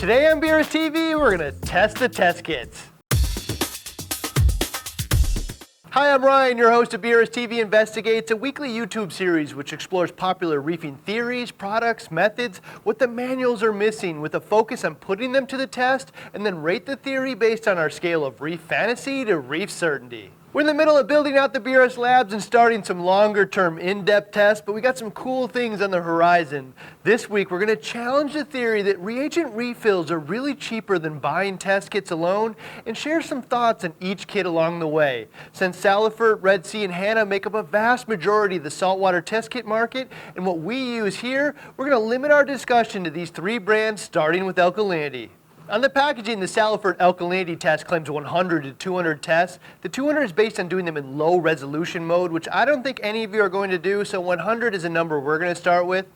Today on BRStv, we're gonna test the test kits. Hi, I'm Ryan, your host of BRStv Investigates, a weekly YouTube series which explores popular reefing theories, products, methods, what the manuals are missing, with a focus on putting them to the test, and then rate the theory based on our scale of reef fantasy to reef certainty. We're in the middle of building out the BRS labs and starting some longer-term in-depth tests, but we got some cool things on the horizon. This week, we're going to challenge the theory that reagent refills are really cheaper than buying test kits alone, and share some thoughts on each kit along the way. Since Saltwater, Red Sea, and Hanna make up a vast majority of the saltwater test kit market, and what we use here, we're going to limit our discussion to these three brands, starting with Alkalinity. On the packaging, the Saltwater Alkalinity test claims 100 to 200 tests. The 200 is based on doing them in low resolution mode, which I don't think any of you are going to do, so 100 is a number we're going to start with.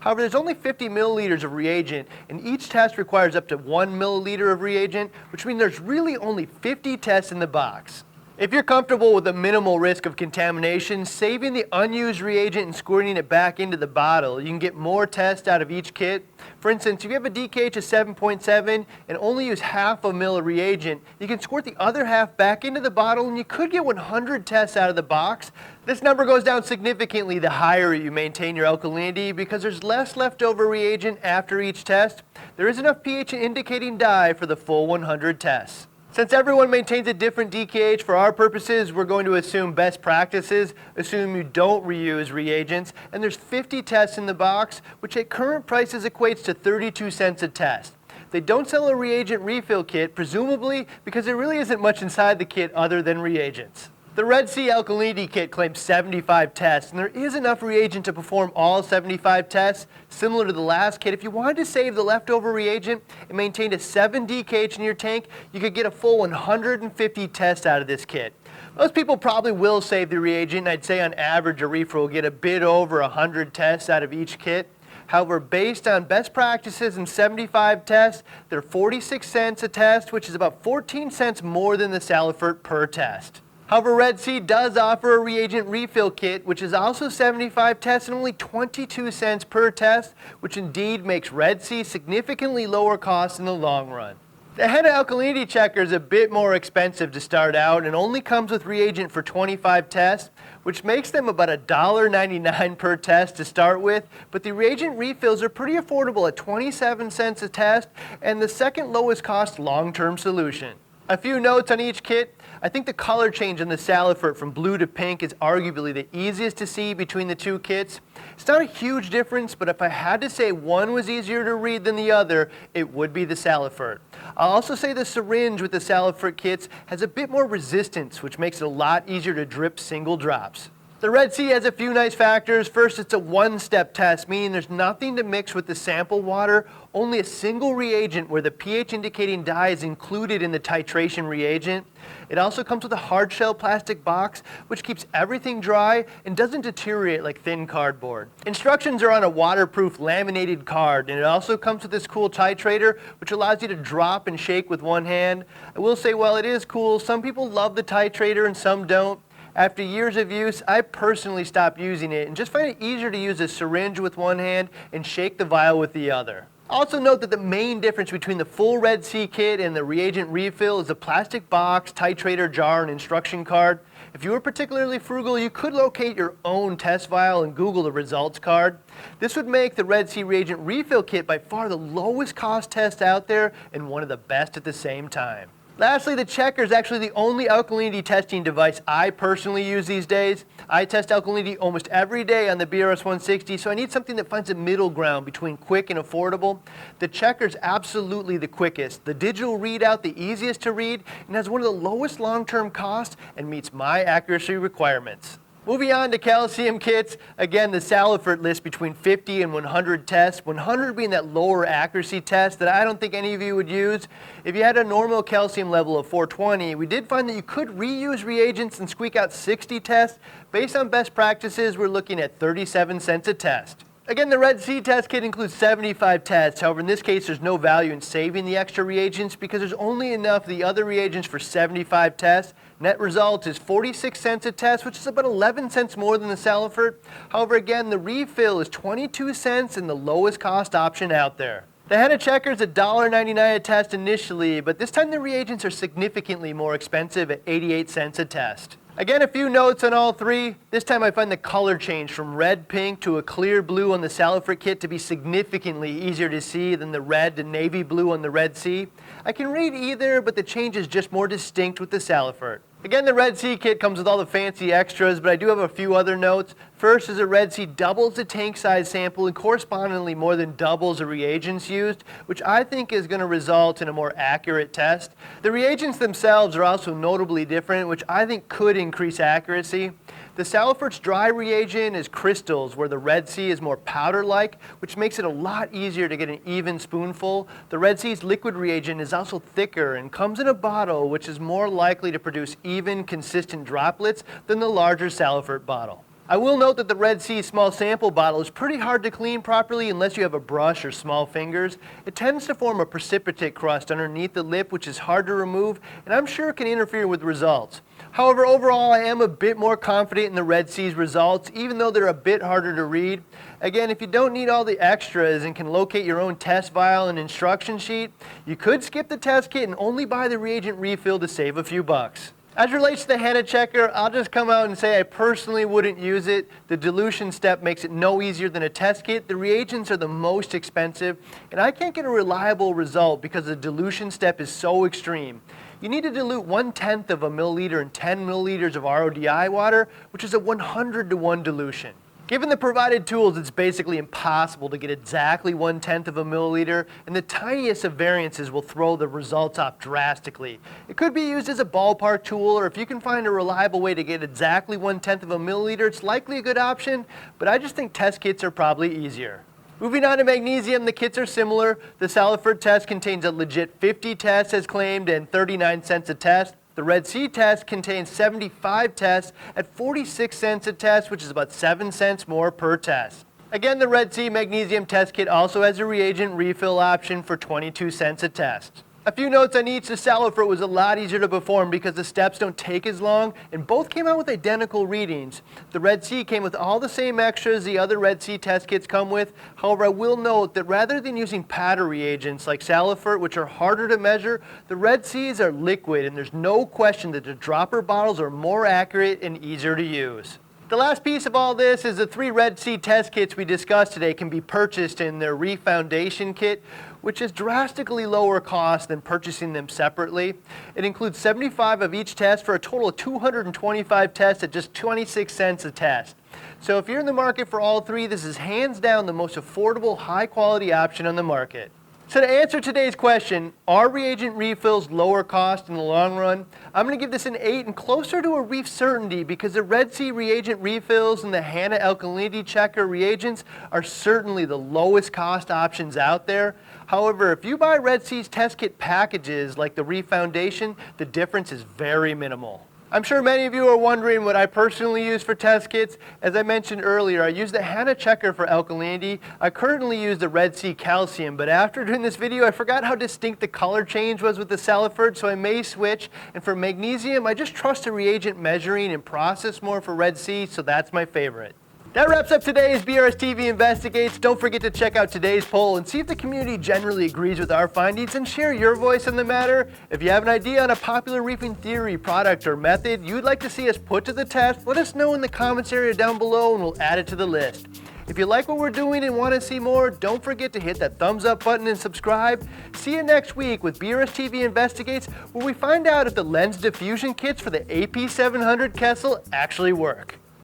However, there's only 50 milliliters of reagent, and each test requires up to 1 milliliter of reagent, which means there's really only 50 tests in the box. If you're comfortable with a minimal risk of contamination, saving the unused reagent and squirting it back into the bottle, you can get more tests out of each kit. For instance, if you have a DKH of 7.7 and only use half a mil of reagent, you can squirt the other half back into the bottle and you could get 100 tests out of the box. This number goes down significantly the higher you maintain your alkalinity because there's less leftover reagent after each test. There is enough pH indicating dye for the full 100 tests. Since everyone maintains a different DKH, for our purposes, we're going to assume best practices, assume you don't reuse reagents, and there's 50 tests in the box, which at current prices equates to 32 cents a test. They don't sell a reagent refill kit, presumably because there really isn't much inside the kit other than reagents. The Red Sea Alkalinity kit claims 75 tests, and there is enough reagent to perform all 75 tests. Similar to the last kit, if you wanted to save the leftover reagent and maintain a 7 DKH in your tank, you could get a full 150 tests out of this kit. Most people probably will save the reagent, and I'd say on average a reefer will get a bit over 100 tests out of each kit. However, based on best practices and 75 tests, they're 46 cents a test, which is about 14 cents more than the Saltwater per test. However, Red Sea does offer a reagent refill kit, which is also 75 tests and only 22 cents per test, which indeed makes Red Sea significantly lower cost in the long run. The Hanna Alkalinity checker is a bit more expensive to start out and only comes with reagent for 25 tests, which makes them about $1.99 per test to start with, but the reagent refills are pretty affordable at 27 cents a test and the second lowest cost long-term solution. A few notes on each kit. I think the color change on the Saltwater from blue to pink is arguably the easiest to see between the two kits. It's not a huge difference, but if I had to say one was easier to read than the other, it would be the Saltwater. I'll also say the syringe with the Saltwater kits has a bit more resistance, which makes it a lot easier to drip single drops. The Red Sea has a few nice factors. First, it's a one-step test, meaning there's nothing to mix with the sample water, only a single reagent where the pH indicating dye is included in the titration reagent. It also comes with a hard shell plastic box, which keeps everything dry and doesn't deteriorate like thin cardboard. Instructions are on a waterproof laminated card, and it also comes with this cool titrator, which allows you to drop and shake with one hand. I will say, while it is cool, some people love the titrator and some don't. After years of use, I personally stopped using it and just find it easier to use a syringe with one hand and shake the vial with the other. Also note that the main difference between the full Red Sea kit and the reagent refill is the plastic box, titrator jar, and instruction card. If you were particularly frugal, you could locate your own test vial and Google the results card. This would make the Red Sea reagent refill kit by far the lowest cost test out there and one of the best at the same time. Lastly, the checker is actually the only alkalinity testing device I personally use these days. I test alkalinity almost every day on the BRS 160, so I need something that finds a middle ground between quick and affordable. The checker is absolutely the quickest, the digital readout the easiest to read, and has one of the lowest long-term costs and meets my accuracy requirements. Moving on to calcium kits, again the Saltwater lists between 50 and 100 tests, 100 being that lower accuracy test that I don't think any of you would use. If you had a normal calcium level of 420, we did find that you could reuse reagents and squeak out 60 tests. Based on best practices, we're looking at 37 cents a test. Again, the Red Sea test kit includes 75 tests. However, in this case, there's no value in saving the extra reagents because there's only enough of the other reagents for 75 tests. Net result is 46 cents a test, which is about 11 cents more than the Saltwater. However, again, the refill is 22 cents and the lowest cost option out there. The Henna checker is $1.99 a test initially, but this time the reagents are significantly more expensive at 88 cents a test. Again, a few notes on all three. This time I find the color change from red pink to a clear blue on the Saltwater kit to be significantly easier to see than the red to navy blue on the Red Sea. I can read either, but the change is just more distinct with the Saltwater. Again, the Red Sea kit comes with all the fancy extras, but I do have a few other notes. First is the Red Sea doubles the tank size sample and correspondingly more than doubles the reagents used, which I think is going to result in a more accurate test. The reagents themselves are also notably different, which I think could increase accuracy. The Saltwater's dry reagent is crystals, where the Red Sea is more powder-like, which makes it a lot easier to get an even spoonful. The Red Sea's liquid reagent is also thicker and comes in a bottle, which is more likely to produce even, consistent droplets than the larger Saltwater bottle. I will note that the Red Sea small sample bottle is pretty hard to clean properly unless you have a brush or small fingers. It tends to form a precipitate crust underneath the lip, which is hard to remove, and I'm sure it can interfere with results. However, overall, I am a bit more confident in the Red Sea's results, even though they're a bit harder to read. Again, if you don't need all the extras and can locate your own test vial and instruction sheet, you could skip the test kit and only buy the reagent refill to save a few bucks. As relates to the Henna checker, I'll just come out and say I personally wouldn't use it. The dilution step makes it no easier than a test kit. The reagents are the most expensive, and I can't get a reliable result because the dilution step is so extreme. You need to dilute 1/10 of a milliliter in 10 milliliters of RODI water, which is a 100-to-1 dilution. Given the provided tools, it's basically impossible to get exactly 1/10 of a milliliter, and the tiniest of variances will throw the results off drastically. It could be used as a ballpark tool, or if you can find a reliable way to get exactly 1/10 of a milliliter, it's likely a good option, but I just think test kits are probably easier. Moving on to magnesium, the kits are similar. The Saltwater test contains a legit 50 tests as claimed and 39 cents a test. The Red Sea test contains 75 tests at 46 cents a test, which is about 7 cents more per test. Again, the Red Sea magnesium test kit also has a reagent refill option for 22 cents a test. A few notes on each. The Saltwater was a lot easier to perform because the steps don't take as long, and both came out with identical readings. The Red Sea came with all the same extras the other Red Sea test kits come with. However, I will note that rather than using powder reagents like Saltwater, which are harder to measure, the Red Seas are liquid, and there's no question that the dropper bottles are more accurate and easier to use. The last piece of all this is the 3 Red Sea test kits we discussed today can be purchased in their Reef Foundation kit, which is drastically lower cost than purchasing them separately. It includes 75 of each test for a total of 225 tests at just 26 cents a test. So if you're in the market for all 3, this is hands down the most affordable, high-quality option on the market. So to answer today's question, are reagent refills lower cost in the long run? I'm going to give this an 8 and closer to a Reef certainty because the Red Sea reagent refills and the Henna Alkalinity checker reagents are certainly the lowest cost options out there. However, if you buy Red Sea's test kit packages like the Reef Foundation, the difference is very minimal. I'm sure many of you are wondering what I personally use for test kits. As I mentioned earlier, I use the Henna checker for alkalinity. I currently use the Red Sea calcium, but after doing this video, I forgot how distinct the color change was with the Saltwater, so I may switch. And for magnesium, I just trust the reagent measuring and process more for Red Sea, so that's my favorite. That wraps up today's BRStv Investigates. Don't forget to check out today's poll and see if the community generally agrees with our findings and share your voice on the matter. If you have an idea on a popular reefing theory, product, or method you'd like to see us put to the test, let us know in the comments area down below and we'll add it to the list. If you like what we're doing and want to see more, don't forget to hit that thumbs up button and subscribe. See you next week with BRStv Investigates, where we find out if the lens diffusion kits for the AP700 Kessel actually work.